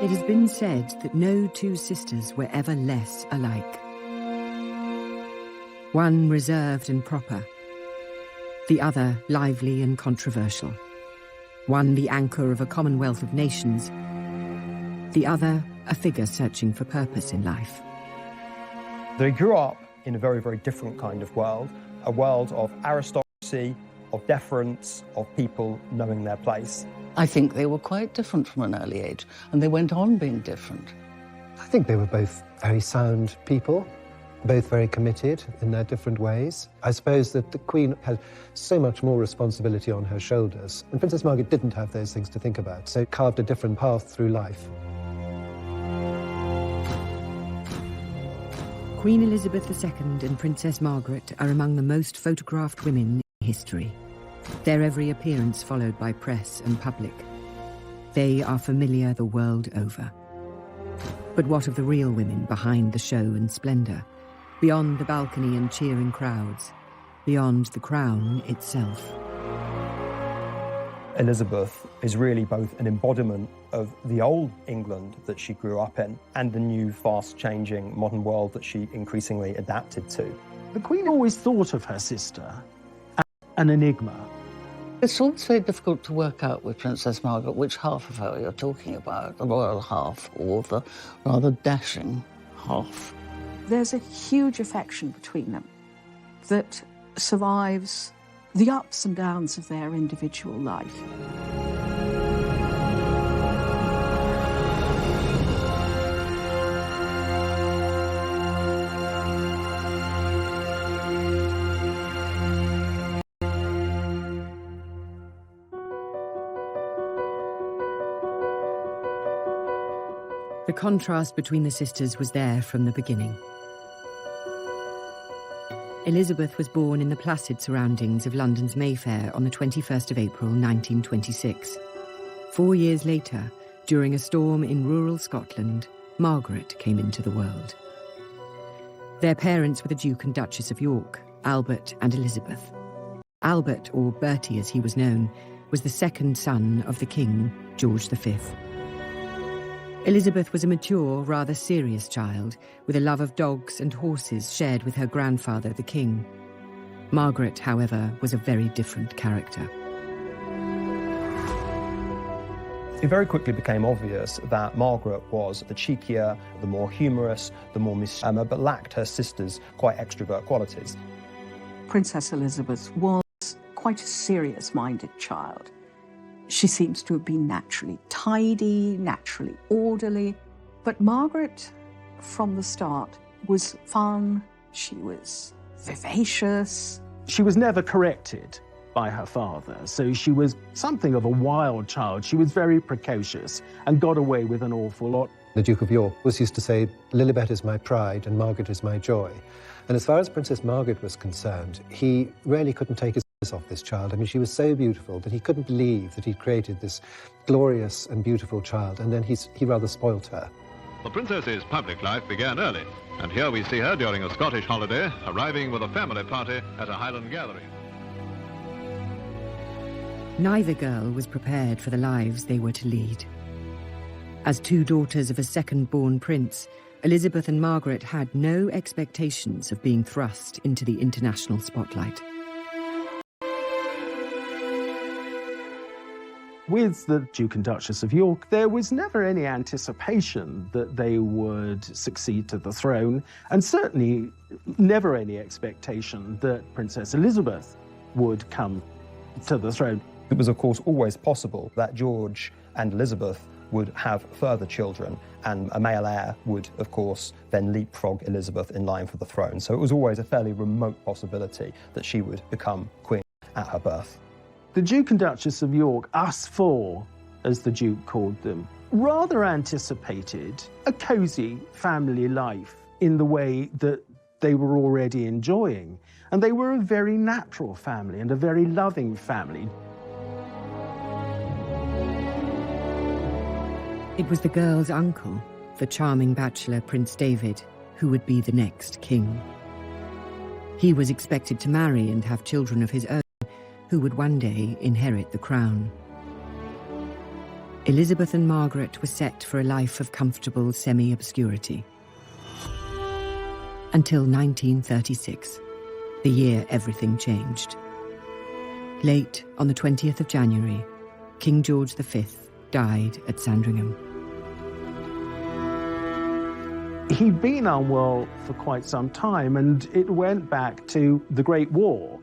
It has been said that no two sisters were ever less alike. One reserved and proper, the other lively and controversial. One the anchor of a commonwealth of nations, the other a figure searching for purpose in life. They grew up in a very, very different kind of world, a world of aristocracy, of deference, of people knowing their place. I think they were quite different from an early age, and they went on being different. I think they were both very sound people, both very committed in their different ways. I suppose that the Queen had so much more responsibility on her shoulders, and Princess Margaret didn't have those things to think about, so carved a different path through life. Queen Elizabeth II and Princess Margaret are among the most photographed women in history. Their every appearance followed by press and public. They are familiar the world over. But what of the real women behind the show and splendour? Beyond the balcony and cheering crowds, beyond the crown itself. Elizabeth is really both an embodiment of the old England that she grew up in and the new, fast-changing modern world that she increasingly adapted to. The Queen always thought of her sister as an enigma. It's always very difficult to work out with Princess Margaret which half of her you're talking about, the royal half or the rather dashing half. There's a huge affection between them that survives the ups and downs of their individual life. The contrast between the sisters was there from the beginning. Elizabeth was born in the placid surroundings of London's Mayfair on the 21st of April 1926. 4 years later, during a storm in rural Scotland, Margaret came into the world. Their parents were the Duke and Duchess of York, Albert and Elizabeth. Albert, or Bertie as he was known, was the second son of the King, George V. Elizabeth was a mature, rather serious child, with a love of dogs and horses shared with her grandfather, the King. Margaret, however, was a very different character. It very quickly became obvious that Margaret was the cheekier, the more humorous, the more mischievous, but lacked her sister's quite extrovert qualities. Princess Elizabeth was quite a serious-minded child. She seems to have been naturally tidy, naturally orderly. But Margaret, from the start, was fun. She was vivacious. She was never corrected by her father, so she was something of a wild child. She was very precocious and got away with an awful lot. The Duke of York was used to say, Lilibet is my pride and Margaret is my joy. And as far as Princess Margaret was concerned, he really couldn't take his eyes off this child. I mean, she was so beautiful that he couldn't believe that he'd created this glorious and beautiful child, and then he rather spoilt her. The princess's public life began early, and here we see her during a Scottish holiday, arriving with a family party at a Highland gathering. Neither girl was prepared for the lives they were to lead. As two daughters of a second-born prince, Elizabeth and Margaret had no expectations of being thrust into the international spotlight. With the Duke and Duchess of York, there was never any anticipation that they would succeed to the throne, and certainly never any expectation that Princess Elizabeth would come to the throne. It was, of course, always possible that George and Elizabeth would have further children, and a male heir would, of course, then leapfrog Elizabeth in line for the throne. So it was always a fairly remote possibility that she would become queen at her birth. The Duke and Duchess of York, us four, as the Duke called them, rather anticipated a cosy family life in the way that they were already enjoying. And they were a very natural family and a very loving family. It was the girl's uncle, the charming bachelor Prince David, who would be the next king. He was expected to marry and have children of his own, who would one day inherit the crown. Elizabeth and Margaret were set for a life of comfortable semi-obscurity. Until 1936, the year everything changed. Late on the 20th of January, King George V died at Sandringham. He'd been unwell for quite some time, and it went back to the Great War,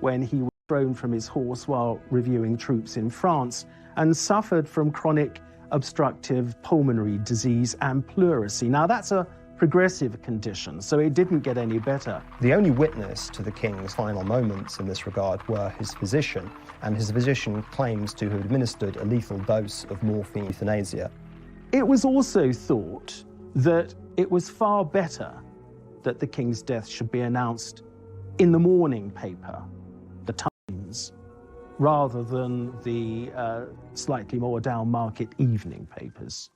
when he was thrown from his horse while reviewing troops in France and suffered from chronic obstructive pulmonary disease and pleurisy. Now, that's a progressive condition, so it didn't get any better. The only witness to the king's final moments in this regard were his physician, and his physician claims to have administered a lethal dose of morphine euthanasia. It was also thought that it was far better that the king's death should be announced in the morning paper, the Times, rather than the slightly more down-market evening papers.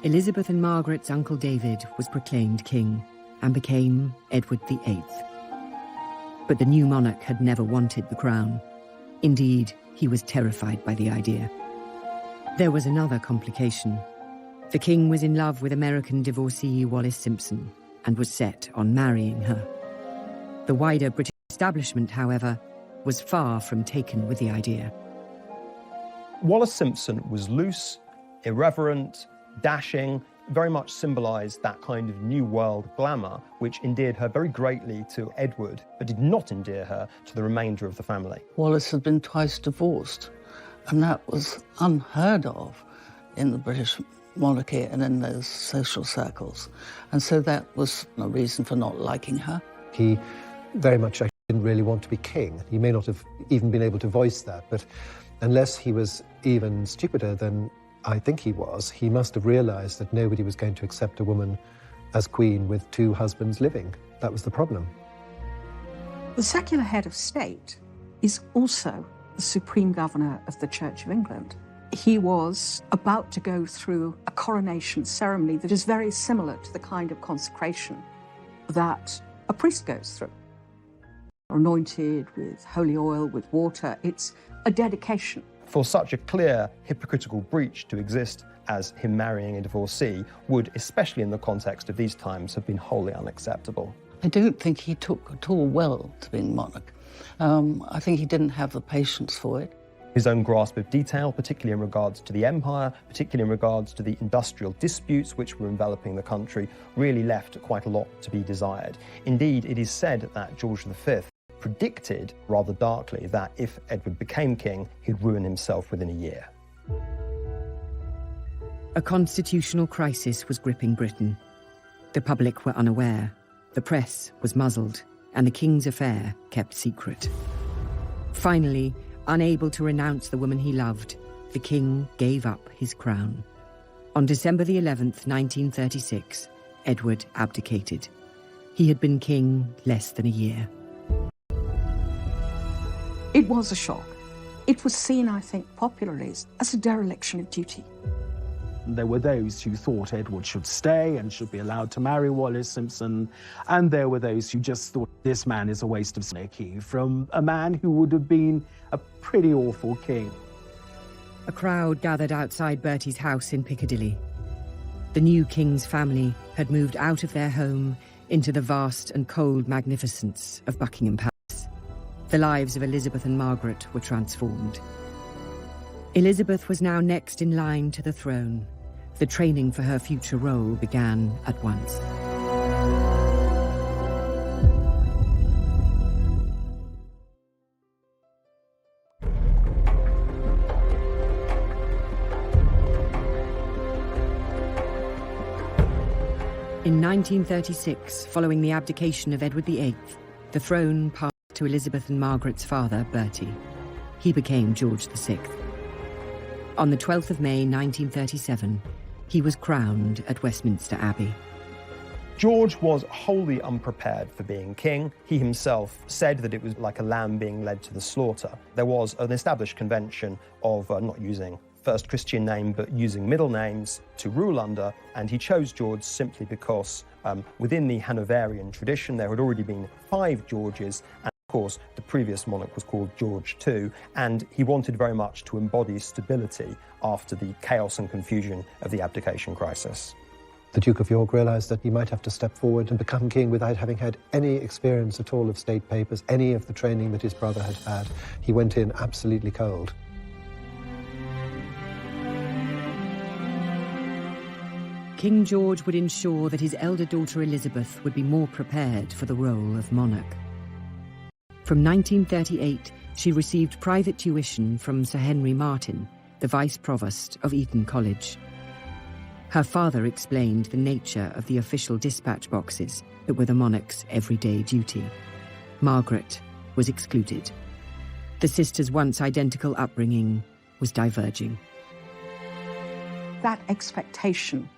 Elizabeth and Margaret's uncle David was proclaimed king and became Edward VIII. But the new monarch had never wanted the crown. Indeed, he was terrified by the idea. There was another complication. The king was in love with American divorcee Wallis Simpson and was set on marrying her. The wider British establishment, however, was far from taken with the idea. Wallis Simpson was loose, irreverent, dashing, very much symbolised that kind of New World glamour, which endeared her very greatly to Edward, but did not endear her to the remainder of the family. Wallis had been twice divorced, and that was unheard of in the British monarchy and in those social circles. And so that was a reason for not liking her. He very much didn't really want to be king. He may not have even been able to voice that, but unless he was even stupider than I think he was, he must have realised that nobody was going to accept a woman as queen with two husbands living. That was the problem. The secular head of state is also the supreme governor of the Church of England. He was about to go through a coronation ceremony that is very similar to the kind of consecration that a priest goes through. Anointed with holy oil, with water, it's a dedication. For such a clear hypocritical breach to exist as him marrying a divorcee would, especially in the context of these times, have been wholly unacceptable. I don't think he took at all well to being monarch. I think he didn't have the patience for it. His own grasp of detail, particularly in regards to the empire, particularly in regards to the industrial disputes which were enveloping the country, really left quite a lot to be desired. Indeed, it is said that George V predicted, rather darkly, that if Edward became king, he'd ruin himself within a year. A constitutional crisis was gripping Britain. The public were unaware, the press was muzzled, and the king's affair kept secret. Finally, unable to renounce the woman he loved, the king gave up his crown. On December the 11th, 1936, Edward abdicated. He had been king less than a year. It was a shock. It was seen, I think, popularly as a dereliction of duty. There were those who thought Edward should stay and should be allowed to marry Wallis Simpson, and there were those who just thought this man is a waste of monarchy from a man who would have been a pretty awful king. A crowd gathered outside Bertie's house in Piccadilly. The new king's family had moved out of their home into the vast and cold magnificence of Buckingham Palace. The lives of Elizabeth and Margaret were transformed. Elizabeth was now next in line to the throne. The training for her future role began at once. In 1936, following the abdication of Edward VIII, the throne passed to Elizabeth and Margaret's father, Bertie. He became George VI. On the 12th of May 1937, he was crowned at Westminster Abbey. George was wholly unprepared for being king. He himself said that it was like a lamb being led to the slaughter. There was an established convention of not using first Christian name, but using middle names to rule under, and he chose George simply because within the Hanoverian tradition there had already been 5 Georges, and of course, the previous monarch was called George II, and he wanted very much to embody stability after the chaos and confusion of the abdication crisis. The Duke of York realised that he might have to step forward and become king without having had any experience at all of state papers, any of the training that his brother had had. He went in absolutely cold. King George would ensure that his elder daughter Elizabeth would be more prepared for the role of monarch. From 1938, she received private tuition from Sir Henry Martin, the Vice Provost of Eton College. Her father explained the nature of the official dispatch boxes that were the monarch's everyday duty. Margaret was excluded. The sisters' once identical upbringing was diverging. That expectation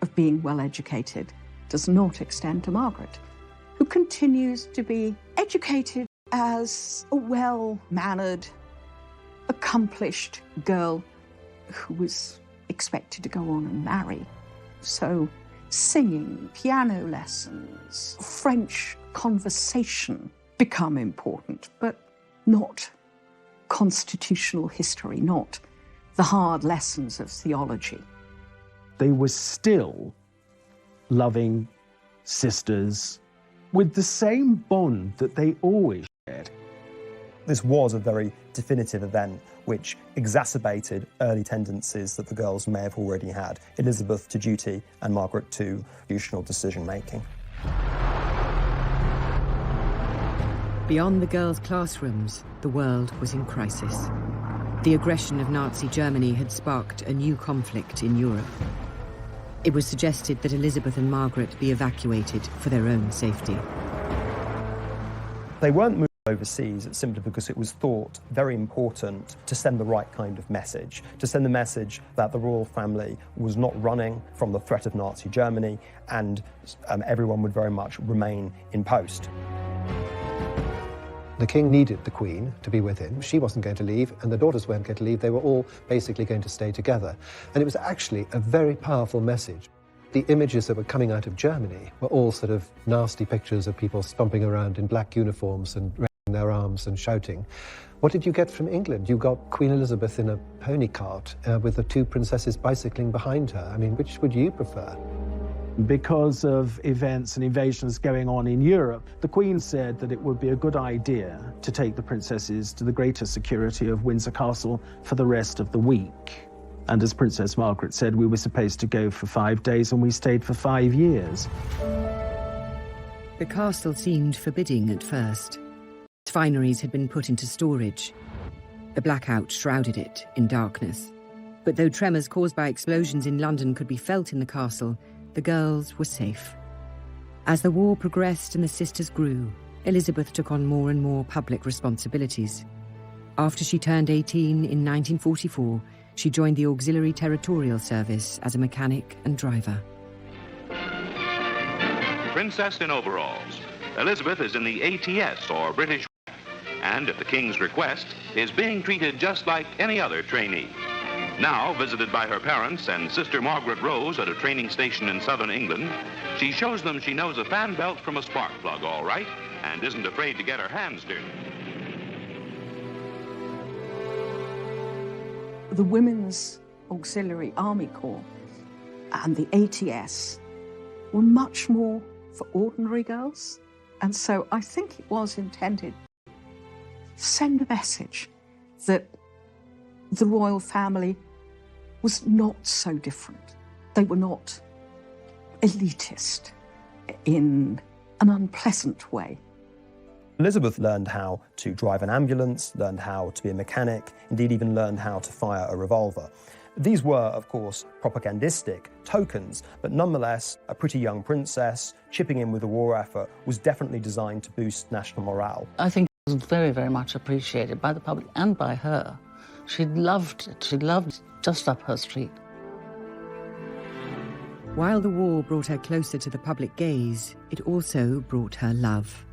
of being well educated does not extend to Margaret, who continues to be educated as a well-mannered, accomplished girl who was expected to go on and marry. So singing, piano lessons, French conversation become important, but not constitutional history, not the hard lessons of theology. They were still loving sisters with the same bond that they always shared. This was a very definitive event which exacerbated early tendencies that the girls may have already had, Elizabeth to duty and Margaret to institutional decision-making. Beyond the girls' classrooms, the world was in crisis. The aggression of Nazi Germany had sparked a new conflict in Europe. It was suggested that Elizabeth and Margaret be evacuated for their own safety. They weren't moved overseas simply because it was thought very important to send the right kind of message, to send the message that the royal family was not running from the threat of Nazi Germany and everyone would very much remain in post. The king needed the Queen to be with him. She wasn't going to leave, and the daughters weren't going to leave. They were all basically going to stay together. And it was actually a very powerful message. The images that were coming out of Germany were all sort of nasty pictures of people stomping around in black uniforms and raising their arms and shouting. What did you get from England? You got Queen Elizabeth in a pony cart with the two princesses bicycling behind her. I mean, which would you prefer? Because of events and invasions going on in Europe, the Queen said that it would be a good idea to take the princesses to the greater security of Windsor Castle for the rest of the week. And as Princess Margaret said, we were supposed to go for 5 days and we stayed for 5 years. The castle seemed forbidding at first. Its fineries had been put into storage. The blackout shrouded it in darkness. But though tremors caused by explosions in London could be felt in the castle, the girls were safe. As the war progressed and the sisters grew, Elizabeth took on more and more public responsibilities. After she turned 18 in 1944, she joined the Auxiliary Territorial Service as a mechanic and driver. Princess in overalls. Elizabeth is in the ATS, or British, and at the King's request, is being treated just like any other trainee. Now visited by her parents and sister Margaret Rose at a training station in southern England, she shows them she knows a fan belt from a spark plug all right and isn't afraid to get her hands dirty. The Women's Auxiliary Army Corps and the ATS were much more for ordinary girls. And so I think it was intended to send a message that the royal family was not so different. They were not elitist in an unpleasant way. Elizabeth learned how to drive an ambulance, learned how to be a mechanic, indeed even learned how to fire a revolver. These were, of course, propagandistic tokens, but nonetheless, a pretty young princess chipping in with the war effort was definitely designed to boost national morale. I think it was very, very much appreciated by the public and by her. She loved it. She loved just up her street. While the war brought her closer to the public gaze, it also brought her love.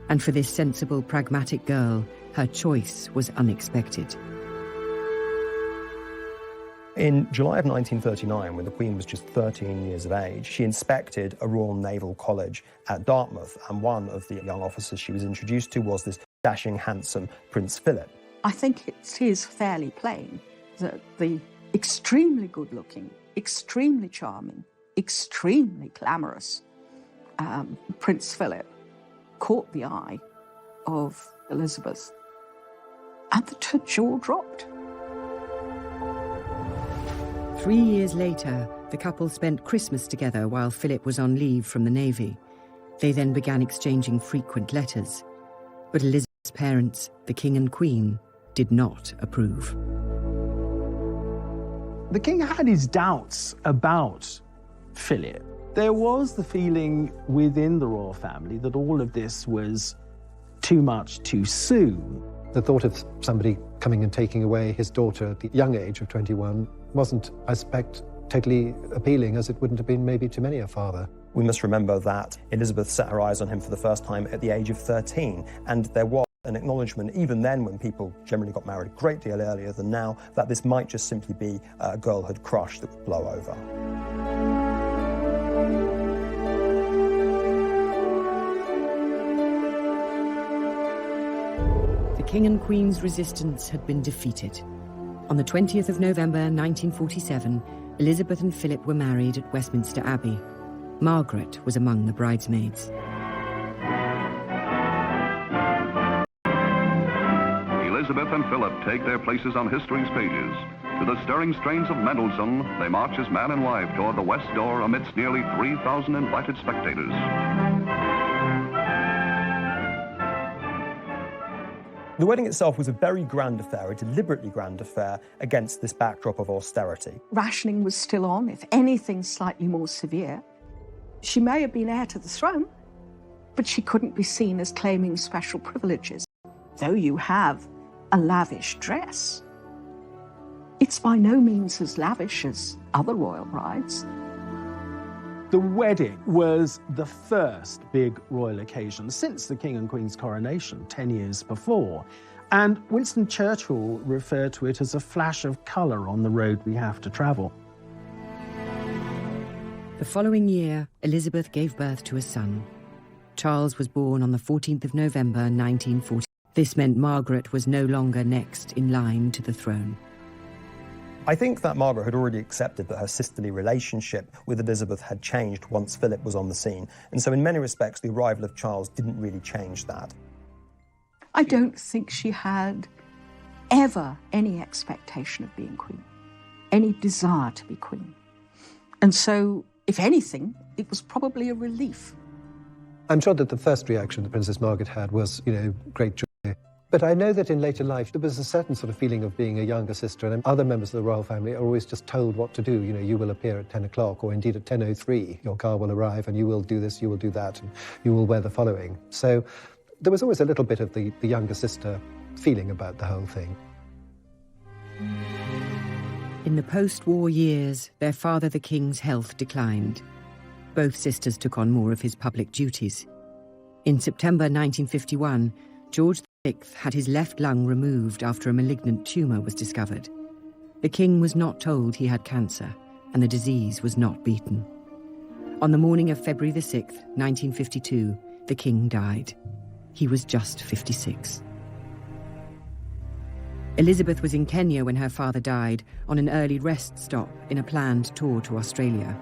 And for this sensible, pragmatic girl, her choice was unexpected. In July of 1939, when the Queen was just 13 years of age, she inspected a Royal Naval College at Dartmouth, and one of the young officers she was introduced to was this dashing, handsome Prince Philip. I think it is fairly plain that the extremely good-looking, extremely charming, extremely glamorous Prince Philip caught the eye of Elizabeth, and that her jaw dropped. 3 years later, the couple spent Christmas together while Philip was on leave from the Navy. They then began exchanging frequent letters. But Elizabeth's parents, the King and Queen, did not approve. The king had his doubts about Philip. There was the feeling within the royal family that all of this was too much too soon. The thought of somebody coming and taking away his daughter at the young age of 21 wasn't, I suspect, totally appealing, as it wouldn't have been maybe to many a father. We must remember that Elizabeth set her eyes on him for the first time at the age of 13, and there was an acknowledgement, even then when people generally got married a great deal earlier than now, that this might just simply be a girlhood crush that would blow over. The King and Queen's resistance had been defeated. On the 20th of November 1947, Elizabeth and Philip were married at Westminster Abbey. Margaret was among the bridesmaids. Elizabeth and Philip take their places on history's pages. To the stirring strains of Mendelssohn, they march as man and wife toward the west door amidst nearly 3,000 invited spectators. The wedding itself was a very grand affair, a deliberately grand affair against this backdrop of austerity. Rationing was still on, if anything slightly more severe. She may have been heir to the throne, but she couldn't be seen as claiming special privileges. Though you have a lavish dress, it's by no means as lavish as other royal brides. The wedding was the first big royal occasion since the King and Queen's coronation 10 years before. And Winston Churchill referred to it as a flash of colour on the road we have to travel. The following year, Elizabeth gave birth to a son. Charles was born on the 14th of November 1940. This meant Margaret was no longer next in line to the throne. I think that Margaret had already accepted that her sisterly relationship with Elizabeth had changed once Philip was on the scene, and so in many respects the arrival of Charles didn't really change that. I don't think she had ever any expectation of being queen, any desire to be queen. And so, if anything, it was probably a relief. I'm sure that the first reaction that Princess Margaret had was, great joy. But I know that in later life there was a certain sort of feeling of being a younger sister, and other members of the royal family are always just told what to do. You will appear at 10 o'clock, or indeed at 10:03, your car will arrive, and you will do this, you will do that, and you will wear the following. So there was always a little bit of the younger sister feeling about the whole thing. In the post-war years, their father, the King's health declined. Both sisters took on more of his public duties. In September 1951, George VI had his left lung removed after a malignant tumour was discovered. The King was not told he had cancer, and the disease was not beaten. On the morning of February the 6th, 1952, the King died. He was just 56. Elizabeth was in Kenya when her father died, on an early rest stop in a planned tour to Australia.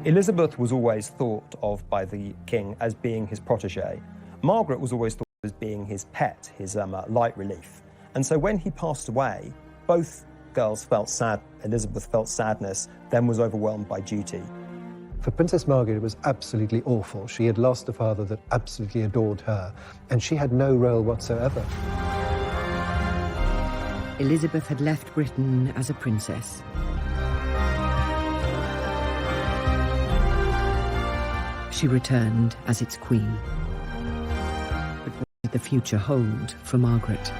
Elizabeth was always thought of by the King as being his protégé. Margaret was always thought of as being his pet, his light relief. And so when he passed away, both girls felt sad. Elizabeth felt sadness, then was overwhelmed by duty. For Princess Margaret, it was absolutely awful. She had lost a father that absolutely adored her, and she had no role whatsoever. Elizabeth had left Britain as a princess. She returned as its queen. But what did the future hold for Margaret?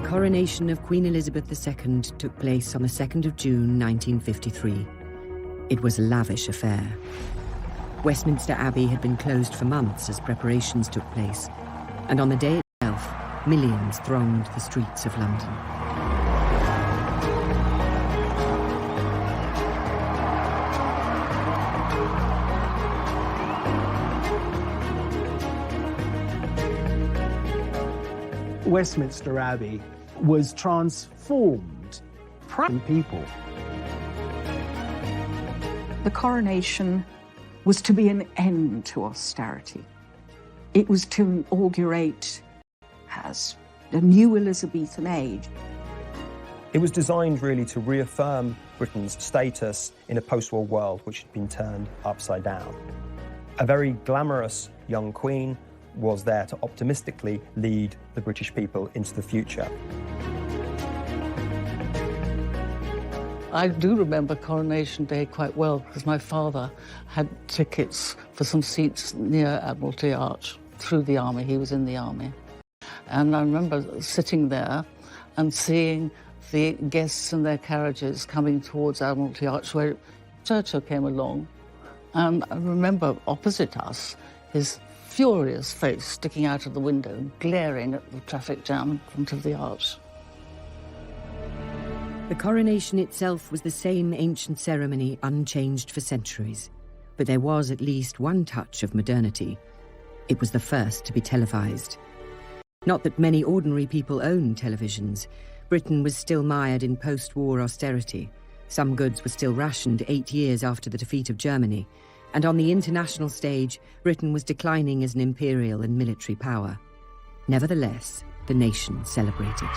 coronation of Queen Elizabeth II took place on the 2nd of June 1953. It was a lavish affair. Westminster Abbey had been closed for months as preparations took place, and on the day itself, millions thronged the streets of London. Westminster Abbey was transformed. Proud people. The coronation was to be an end to austerity. It was to inaugurate as the new Elizabethan age. It was designed really to reaffirm Britain's status in a post-war world which had been turned upside down. A very glamorous young queen was there to optimistically lead the British people into the future. I do remember Coronation Day quite well because my father had tickets for some seats near Admiralty Arch through the army. He was in the army. And I remember sitting there and seeing the guests in their carriages coming towards Admiralty Arch where Churchill came along. And I remember opposite us his furious face sticking out of the window, glaring at the traffic jam in front of the arch. The coronation itself was the same ancient ceremony unchanged for centuries, but there was at least one touch of modernity. It was the first to be televised. Not that many ordinary people owned televisions. Britain was still mired in post-war austerity. Some goods were still rationed 8 years after the defeat of Germany, and on the international stage, Britain was declining as an imperial and military power. Nevertheless, the nation celebrated.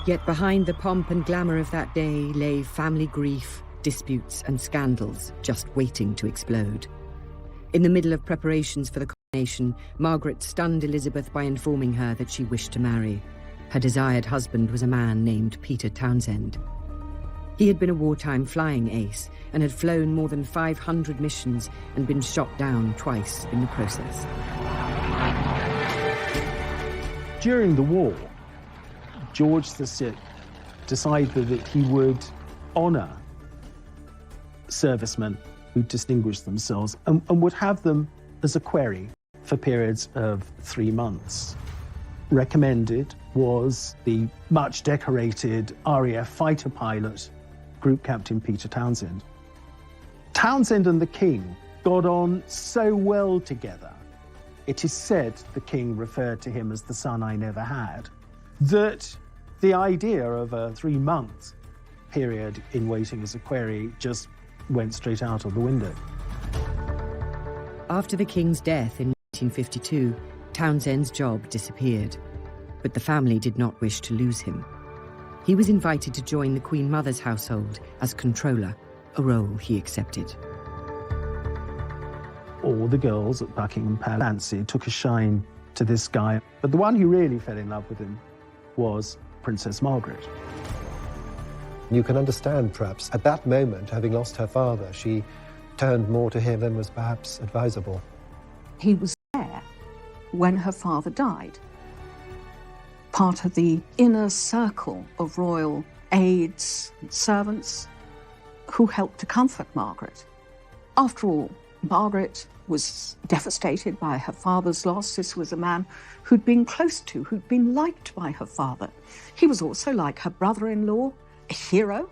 Yet behind the pomp and glamour of that day lay family grief, disputes and scandals just waiting to explode. In the middle of preparations for the coronation, Margaret stunned Elizabeth by informing her that she wished to marry. Her desired husband was a man named Peter Townsend. He had been a wartime flying ace and had flown more than 500 missions and been shot down twice in the process. During the war, George VI decided that he would honour servicemen who distinguished themselves and would have them as a query for periods of 3 months. Recommended was the much decorated RAF fighter pilot, Group Captain Peter Townsend. Townsend and the King got on so well together, it is said the King referred to him as the son I never had, that the idea of a 3-month period in waiting as a query just went straight out of the window. After the King's death in 1952, Townsend's job disappeared, but the family did not wish to lose him. He was invited to join the Queen Mother's household as controller, a role he accepted. All the girls at Buckingham Palace took a shine to this guy, but the one who really fell in love with him was Princess Margaret. You can understand, perhaps, at that moment, having lost her father, she turned more to him than was perhaps advisable. He was there when her father died. Part of the inner circle of royal aides and servants who helped to comfort Margaret. After all, Margaret was devastated by her father's loss. This was a man who'd been close to, who'd been liked by her father. He was also, like her brother-in-law, a hero,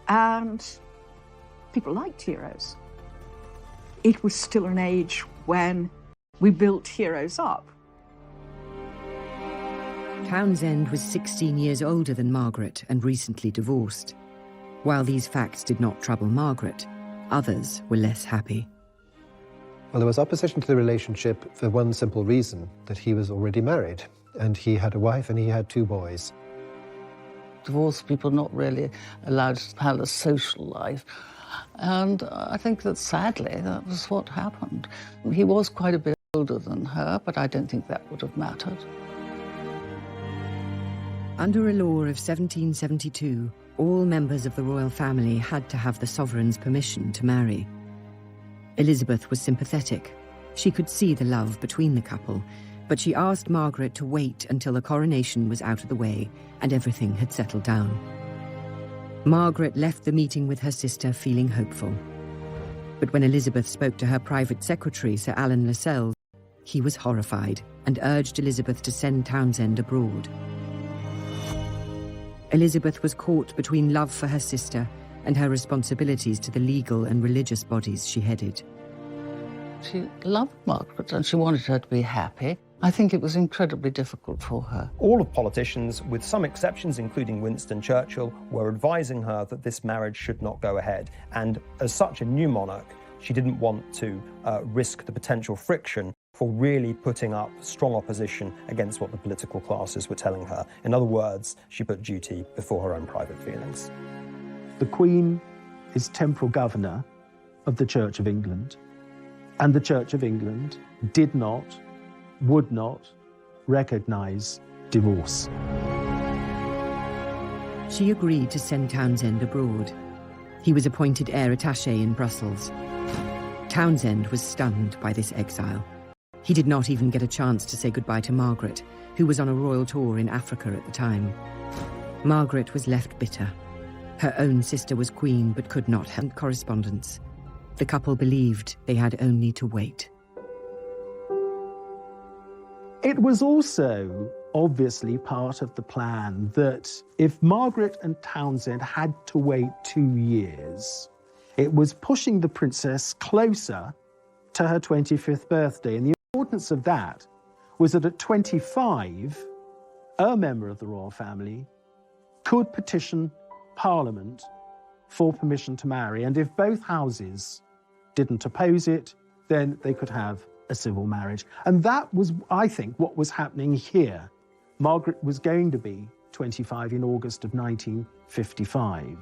and people liked heroes. It was still an age when we built heroes up. Townsend was 16 years older than Margaret and recently divorced. While these facts did not trouble Margaret, others were less happy. Well, there was opposition to the relationship for one simple reason, that he was already married, and he had a wife and he had 2 boys. Divorced people not really allowed to have a social life. And I think that sadly, that was what happened. He was quite a bit older than her, but I don't think that would have mattered. Under a law of 1772, all members of the royal family had to have the sovereign's permission to marry. Elizabeth was sympathetic. She could see the love between the couple, But she asked Margaret to wait until the coronation was out of the way and everything had settled down. Margaret left the meeting with her sister feeling hopeful. But when Elizabeth spoke to her private secretary, Sir Alan Lascelles, he was horrified and urged Elizabeth to send Townsend abroad. Elizabeth was caught between love for her sister and her responsibilities to the legal and religious bodies she headed. She loved Margaret and she wanted her to be happy. I think it was incredibly difficult for her. All of politicians, with some exceptions including Winston Churchill, were advising her that this marriage should not go ahead. And as such a new monarch, she didn't want to risk the potential friction for really putting up strong opposition against what the political classes were telling her. In other words, she put duty before her own private feelings. The Queen is temporal governor of the Church of England, and the Church of England would not recognise divorce. She agreed to send Townsend abroad. He was appointed heir attaché in Brussels. Townsend was stunned by this exile. He did not even get a chance to say goodbye to Margaret, who was on a royal tour in Africa at the time. Margaret was left bitter. Her own sister was queen but could not have correspondence. The couple believed they had only to wait. It was also obviously part of the plan that if Margaret and Townsend had to wait 2 years, it was pushing the princess closer to her 25th birthday. And the importance of that was that at 25, a member of the royal family could petition Parliament for permission to marry. And if both houses didn't oppose it, then they could have a civil marriage. And that was, I think, what was happening here. Margaret was going to be 25 in August of 1955.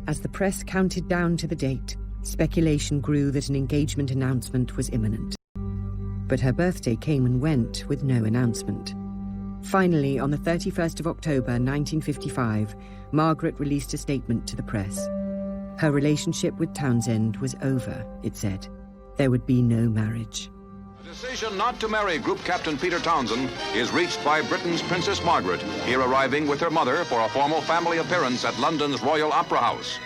As the press counted down to the date, speculation grew that an engagement announcement was imminent. But her birthday came and went with no announcement. Finally, on the 31st of October 1955, Margaret released a statement to the press. Her relationship with Townsend was over, it said. There would be no marriage. The decision not to marry Group Captain Peter Townsend is reached by Britain's Princess Margaret, here arriving with her mother for a formal family appearance at London's Royal Opera House.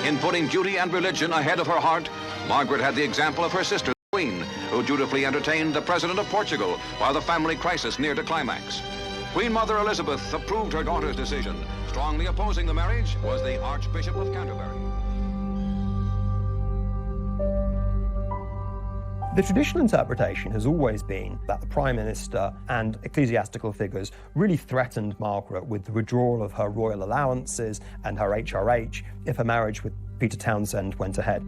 In putting duty and religion ahead of her heart, Margaret had the example of her sister, the Queen, who dutifully entertained the President of Portugal while the family crisis neared a climax. Queen Mother Elizabeth approved her daughter's decision. Strongly opposing the marriage was the Archbishop of Canterbury. The traditional interpretation has always been that the Prime Minister and ecclesiastical figures really threatened Margaret with the withdrawal of her royal allowances and her HRH if a marriage with Peter Townsend went ahead.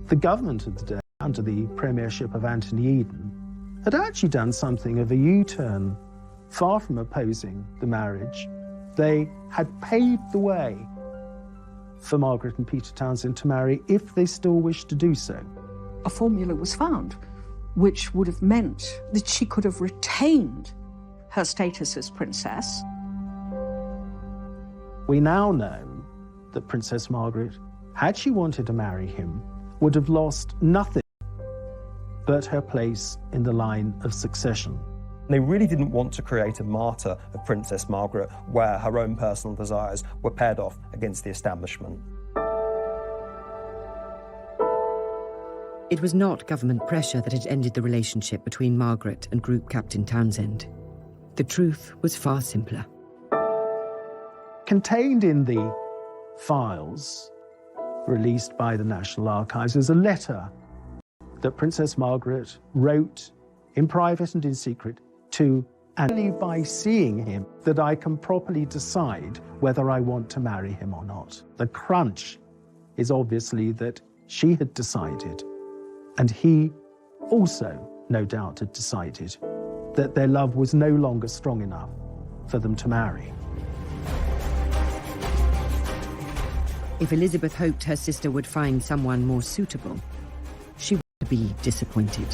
The government of the day, under the premiership of Anthony Eden, had actually done something of a U-turn. Far from opposing the marriage, they had paved the way for Margaret and Peter Townsend to marry if they still wished to do so. A formula was found, which would have meant that she could have retained her status as princess. We now know that Princess Margaret, had she wanted to marry him, would have lost nothing but her place in the line of succession. They really didn't want to create a martyr of Princess Margaret where her own personal desires were paired off against the establishment. It was not government pressure that had ended the relationship between Margaret and Group Captain Townsend. The truth was far simpler. Contained in the files released by the National Archives is a letter that Princess Margaret wrote in private and in secret to, and only by seeing him that I can properly decide whether I want to marry him or not. The crunch is obviously that she had decided, and he also, no doubt, had decided that their love was no longer strong enough for them to marry. If Elizabeth hoped her sister would find someone more suitable, she would be disappointed.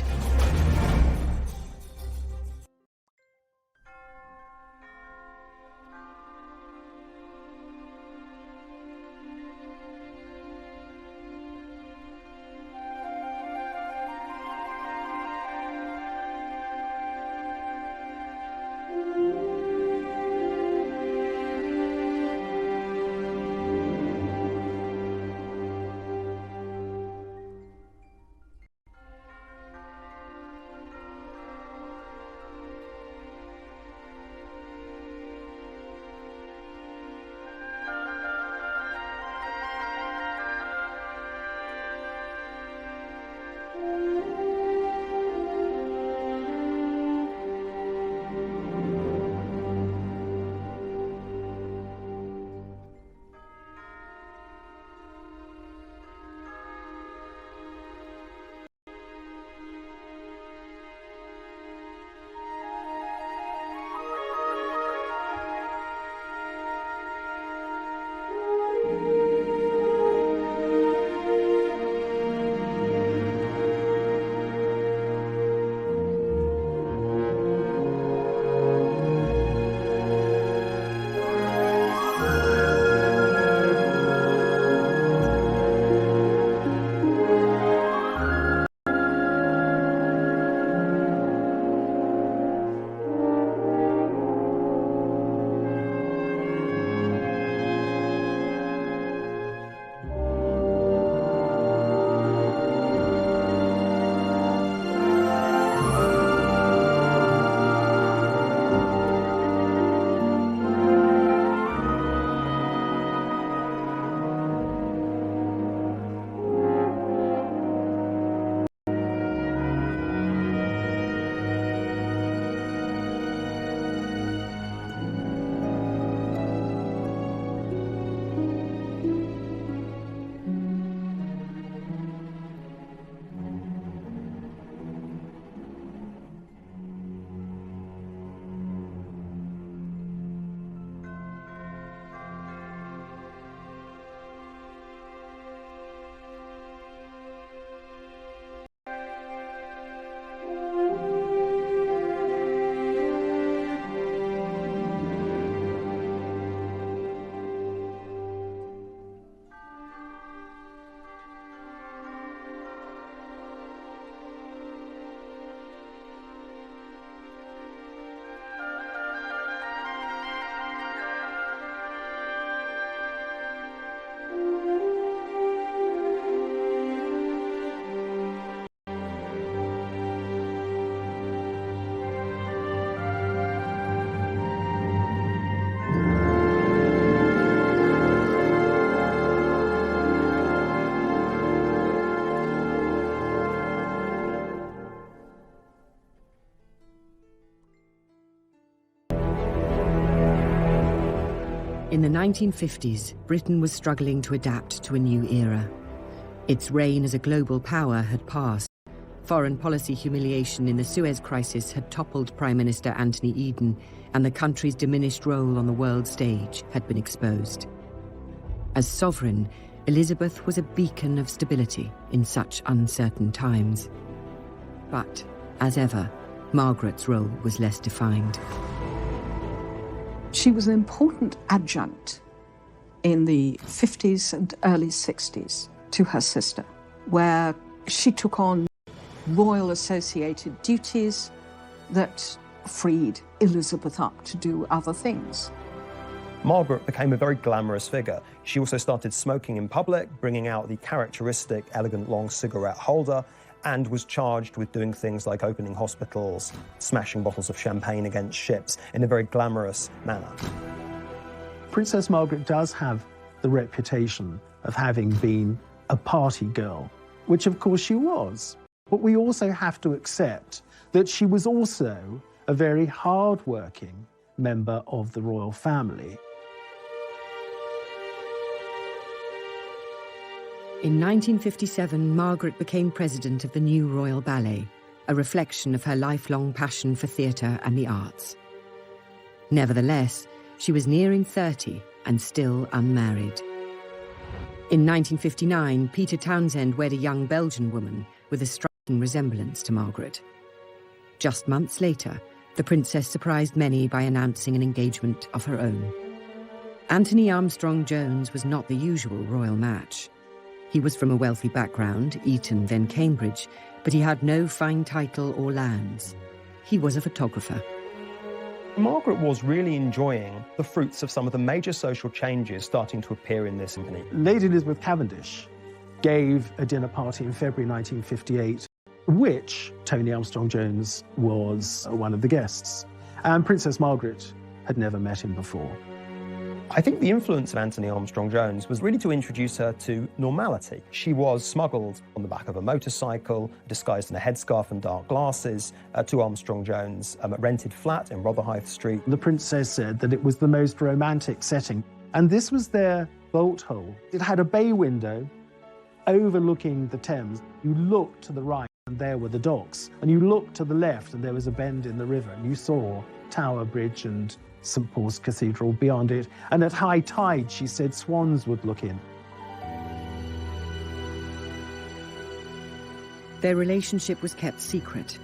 In the 1950s, Britain was struggling to adapt to a new era. Its reign as a global power had passed. Foreign policy humiliation in the Suez Crisis had toppled Prime Minister Anthony Eden, and the country's diminished role on the world stage had been exposed. As sovereign, Elizabeth was a beacon of stability in such uncertain times. But, as ever, Margaret's role was less defined. She was an important adjunct in the 50s and early 60s to her sister, where she took on royal associated duties that freed Elizabeth up to do other things. Margaret became a very glamorous figure. She also started smoking in public, bringing out the characteristic elegant long cigarette holder, and was charged with doing things like opening hospitals, smashing bottles of champagne against ships in a very glamorous manner. Princess Margaret does have the reputation of having been a party girl, which of course she was. But we also have to accept that she was also a very hard-working member of the royal family. In 1957, Margaret became president of the new Royal Ballet, a reflection of her lifelong passion for theatre and the arts. Nevertheless, she was nearing 30 and still unmarried. In 1959, Peter Townsend wed a young Belgian woman with a striking resemblance to Margaret. Just months later, the princess surprised many by announcing an engagement of her own. Anthony Armstrong-Jones was not the usual royal match. He was from a wealthy background, Eton then Cambridge, but he had no fine title or lands. He was a photographer. Margaret was really enjoying the fruits of some of the major social changes starting to appear in this company. Lady Elizabeth Cavendish gave a dinner party in February 1958, which Tony Armstrong-Jones was one of the guests. And Princess Margaret had never met him before. I think the influence of Anthony Armstrong-Jones was really to introduce her to normality. She was smuggled on the back of a motorcycle, disguised in a headscarf and dark glasses, to Armstrong-Jones' rented flat in Rotherhithe Street. The princess said that it was the most romantic setting, and this was their bolt hole. It had a bay window overlooking the Thames. You looked to the right, and there were the docks, and you looked to the left, and there was a bend in the river, and you saw Tower Bridge and St Paul's Cathedral beyond it, and at high tide, she said, swans would look in. Their relationship was kept secret,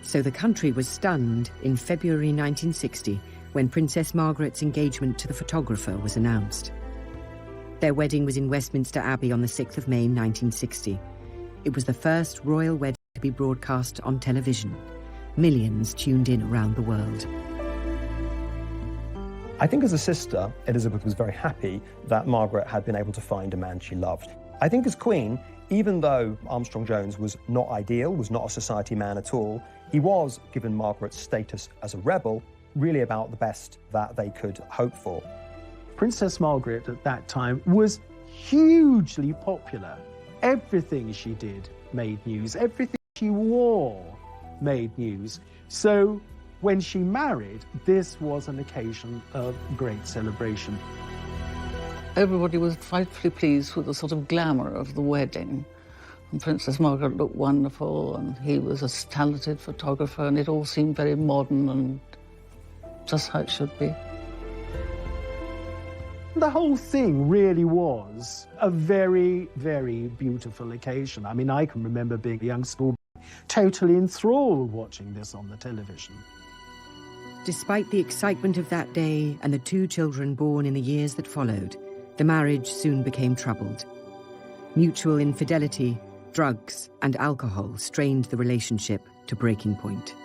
so the country was stunned in February 1960 when Princess Margaret's engagement to the photographer was announced. Their wedding was in Westminster Abbey on the 6th of May 1960. It was the first royal wedding to be broadcast on television. Millions tuned in around the world. I think as a sister, Elizabeth was very happy that Margaret had been able to find a man she loved. I think as Queen, even though Armstrong-Jones was not ideal, was not a society man at all, he was, given Margaret's status as a rebel, really about the best that they could hope for. Princess Margaret at that time was hugely popular. Everything she did made news. Everything she wore made news. So when she married, this was an occasion of great celebration. Everybody was frightfully pleased with the sort of glamour of the wedding. And Princess Margaret looked wonderful, and he was a talented photographer, and it all seemed very modern and just how it should be. The whole thing really was a very, very beautiful occasion. I mean, I can remember being a young schoolboy, totally enthralled watching this on the television. Despite the excitement of that day and the 2 children born in the years that followed, the marriage soon became troubled. Mutual infidelity, drugs, and alcohol strained the relationship to breaking point.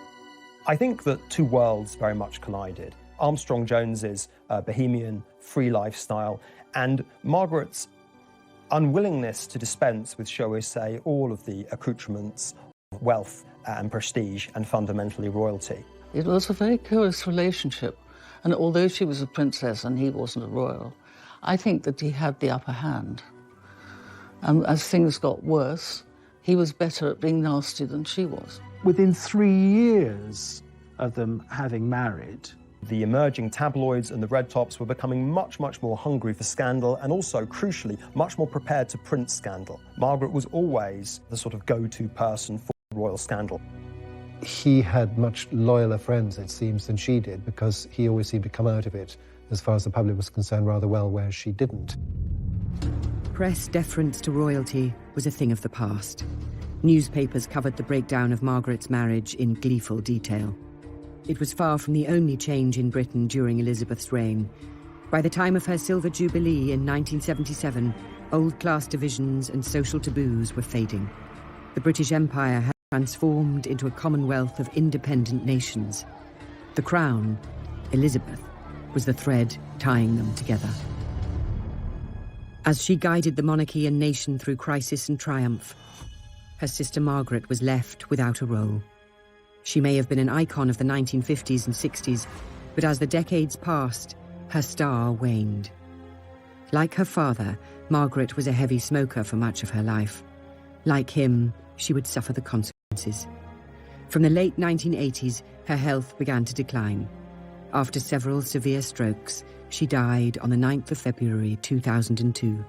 I think that 2 worlds very much collided. Armstrong-Jones's bohemian, free lifestyle, and Margaret's unwillingness to dispense with, shall we say, all of the accoutrements of wealth and prestige and fundamentally royalty. It was a very curious relationship, and although she was a princess and he wasn't a royal, I think that he had the upper hand. And as things got worse, he was better at being nasty than she was. Within 3 years of them having married, The emerging tabloids and the red tops were becoming much, much more hungry for scandal and also, crucially, much more prepared to print scandal. Margaret was always the sort of go-to person for royal scandal. He had much loyaler friends, it seems, than she did, because he always seemed to come out of it, as far as the public was concerned, rather well, whereas she didn't. Press deference to royalty was a thing of the past. Newspapers covered the breakdown of Margaret's marriage in gleeful detail. It was far from the only change in Britain during Elizabeth's reign. By the time of her Silver Jubilee in 1977, old-class divisions and social taboos were fading. The British Empire had transformed into a commonwealth of independent nations. The crown, Elizabeth, was the thread tying them together. As she guided the monarchy and nation through crisis and triumph, her sister Margaret was left without a role. She may have been an icon of the 1950s and 60s, but as the decades passed, her star waned. Like her father, Margaret was a heavy smoker for much of her life. Like him, she would suffer the consequences. From the late 1980s, her health began to decline. After several severe strokes, she died on the 9th of February 2002.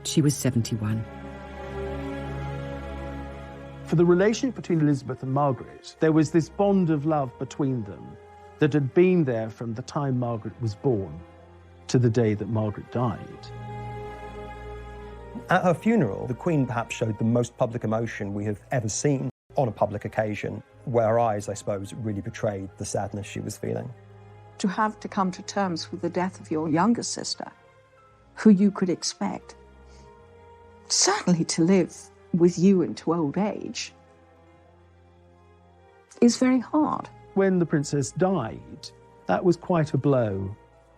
She was 71. For the relationship between Elizabeth and Margaret, there was this bond of love between them that had been there from the time Margaret was born to the day that Margaret died. At her funeral, the Queen perhaps showed the most public emotion we have ever seen on a public occasion, where her eyes, I suppose, really betrayed the sadness she was feeling. To have to come to terms with the death of your younger sister, who you could expect, certainly to live with you into old age, is very hard. When the princess died, that was quite a blow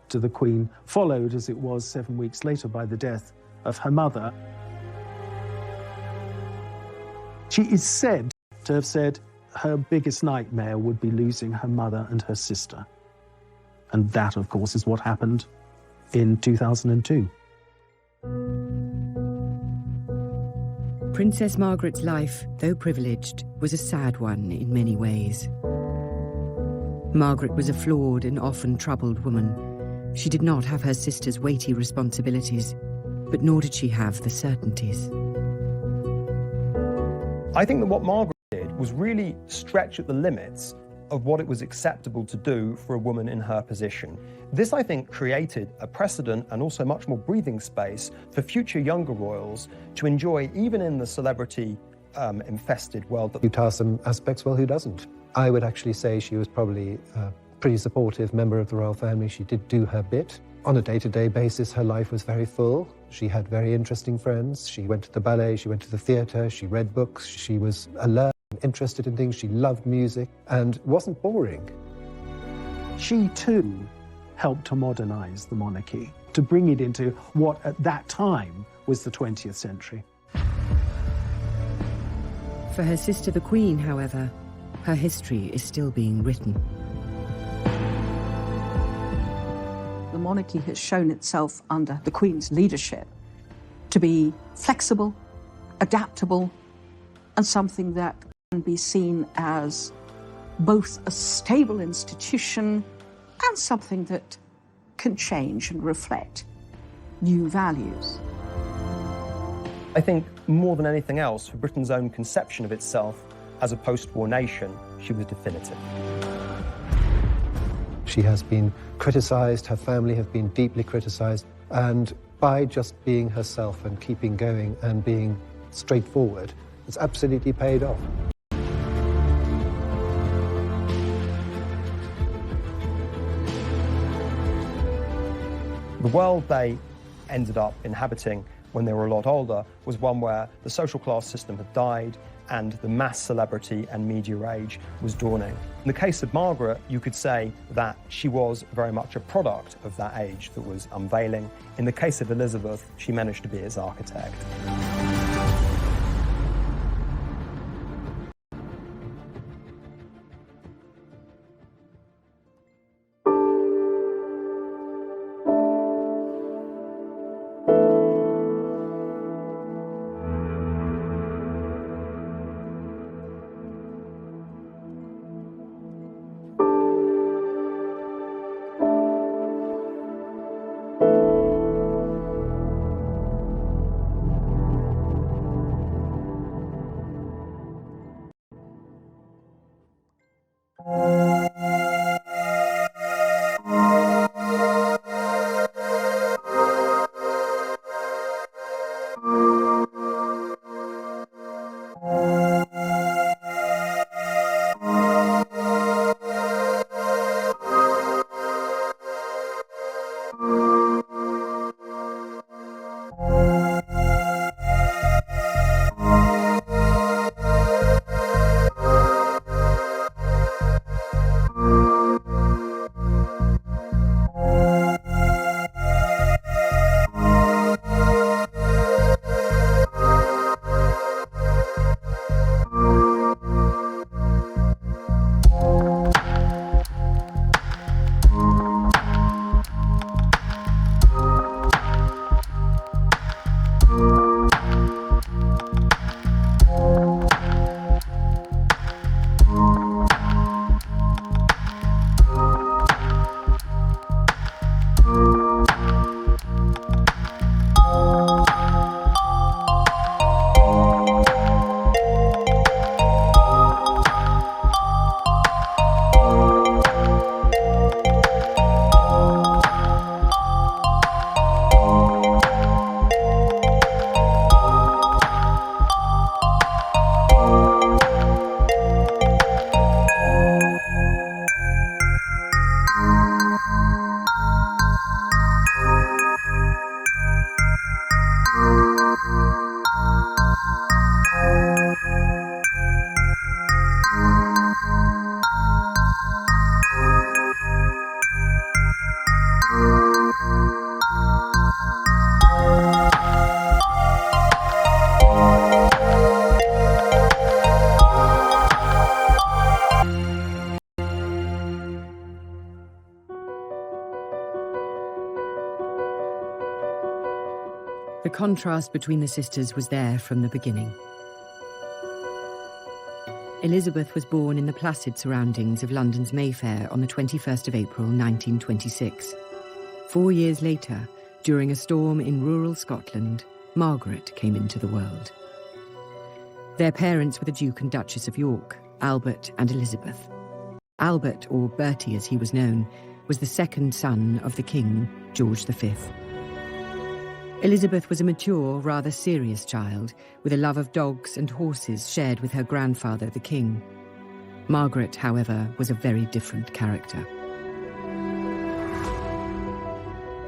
to the Queen, followed, as it was 7 weeks later, by the death of her mother. She is said to have said her biggest nightmare would be losing her mother and her sister. And that, of course, is what happened in 2002. Princess Margaret's life, though privileged, was a sad one in many ways. Margaret was a flawed and often troubled woman. She did not have her sister's weighty responsibilities, but nor did she have the certainties. I think that what Margaret did was really stretch at the limits of what it was acceptable to do for a woman in her position. This, I think, created a precedent and also much more breathing space for future younger royals to enjoy, even in the celebrity-infested world. You task some aspects, well, who doesn't? I would actually say she was probably a pretty supportive member of the royal family. She did do her bit. On a day-to-day basis, her life was very full. She had very interesting friends. She went to the ballet, she went to the theatre, she read books, she was alert, interested in things, she loved music, and wasn't boring. She, too, helped to modernise the monarchy, to bring it into what, at that time, was the 20th century. For her sister, the Queen, however, her history is still being written. The monarchy has shown itself under the Queen's leadership to be flexible, adaptable, and something that can be seen as both a stable institution and something that can change and reflect new values. I think more than anything else, for Britain's own conception of itself as a post-war nation, she was definitive. She has been criticised, her family have been deeply criticised, and by just being herself and keeping going and being straightforward, it's absolutely paid off. The world they ended up inhabiting when they were a lot older was one where the social class system had died and the mass celebrity and media age was dawning. In the case of Margaret, you could say that she was very much a product of that age that was unveiling. In the case of Elizabeth, she managed to be its architect. The contrast between the sisters was there from the beginning. Elizabeth was born in the placid surroundings of London's Mayfair on the 21st of April 1926. 4 years later, during a storm in rural Scotland, Margaret came into the world. Their parents were the Duke and Duchess of York, Albert and Elizabeth. Albert, or Bertie as he was known, was the second son of the King, George V. Elizabeth was a mature, rather serious child, with a love of dogs and horses shared with her grandfather, the King. Margaret, however, was a very different character.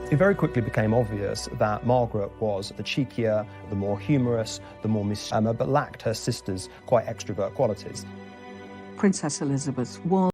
It very quickly became obvious that Margaret was the cheekier, the more humorous, the more mischievous, but lacked her sister's quite extrovert qualities. Princess Elizabeth was